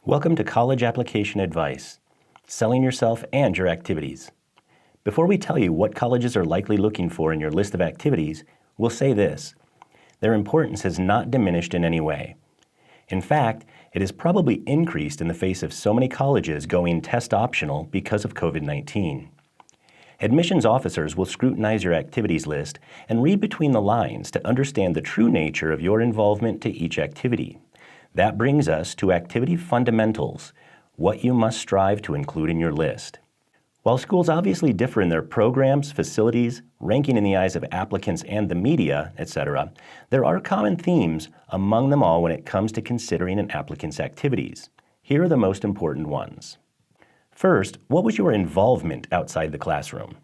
Welcome to College Application Advice, selling yourself and your activities. Before we tell you what colleges are likely looking for in your list of activities, we'll say this: their importance has not diminished in any way. In fact, it has probably increased in the face of so many colleges going test optional because of COVID-19. Admissions officers will scrutinize your activities list and read between the lines to understand the true nature of your involvement to each activity. That brings us to activity fundamentals, what you must strive to include in your list. While schools obviously differ in their programs, facilities, ranking in the eyes of applicants and the media, etc., there are common themes among them all when it comes to considering an applicant's activities. Here are the most important ones. First, what was your involvement outside the classroom?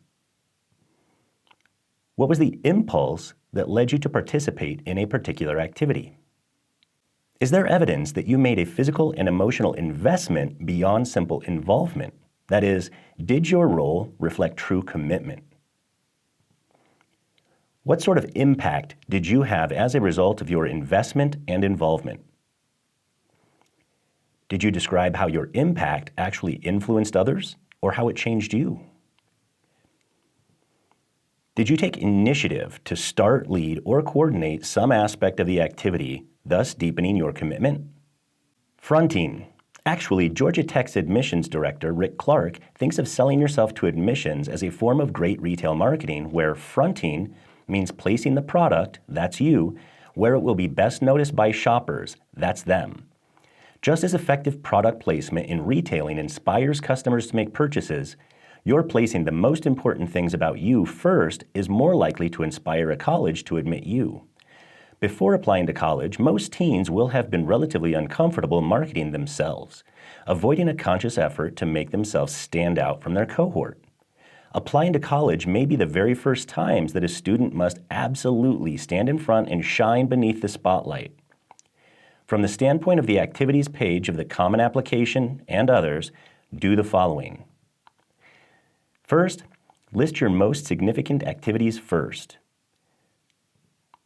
What was the impulse that led you to participate in a particular activity? Is there evidence that you made a physical and emotional investment beyond simple involvement? That is, did your role reflect true commitment? What sort of impact did you have as a result of your investment and involvement? Did you describe how your impact actually influenced others or how it changed you? Did you take initiative to start, lead, or coordinate some aspect of the activity, thus deepening your commitment? Fronting. Actually, Georgia Tech's admissions director, Rick Clark, thinks of selling yourself to admissions as a form of great retail marketing where fronting means placing the product, that's you, where it will be best noticed by shoppers, that's them. Just as effective product placement in retailing inspires customers to make purchases, your placing the most important things about you first is more likely to inspire a college to admit you. Before applying to college, most teens will have been relatively uncomfortable marketing themselves, avoiding a conscious effort to make themselves stand out from their cohort. Applying to college may be the very first times that a student must absolutely stand in front and shine beneath the spotlight. From the standpoint of the activities page of the Common Application and others, do the following. First, list your most significant activities first.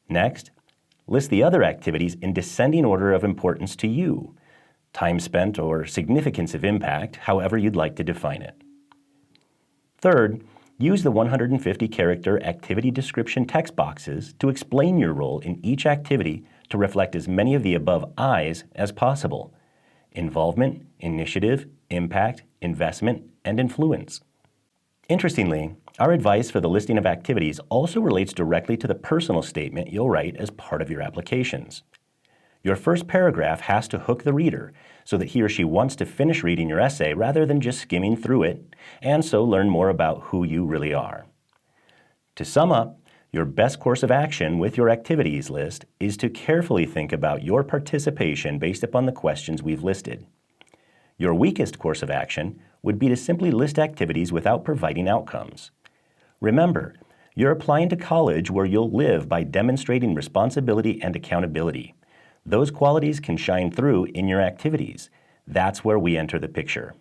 Next, list the other activities in descending order of importance to you, time spent or significance of impact, however you'd like to define it. Third, use the 150-character activity description text boxes to explain your role in each activity to reflect as many of the above I's as possible: involvement, initiative, impact, investment, and influence. Interestingly, our advice for the listing of activities also relates directly to the personal statement you'll write as part of your applications. Your first paragraph has to hook the reader so that he or she wants to finish reading your essay rather than just skimming through it, and so learn more about who you really are. To sum up, your best course of action with your activities list is to carefully think about your participation based upon the questions we've listed. Your weakest course of action would be to simply list activities without providing outcomes. Remember, you're applying to college where you'll live by demonstrating responsibility and accountability. Those qualities can shine through in your activities. That's where we enter the picture.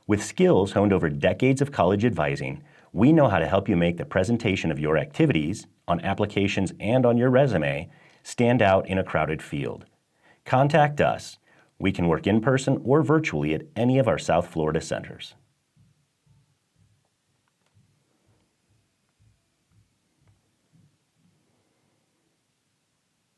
With skills honed over decades of college advising, we know how to help you make the presentation of your activities, on applications and on your resume, stand out in a crowded field. Contact us. We can work in person or virtually at any of our South Florida centers.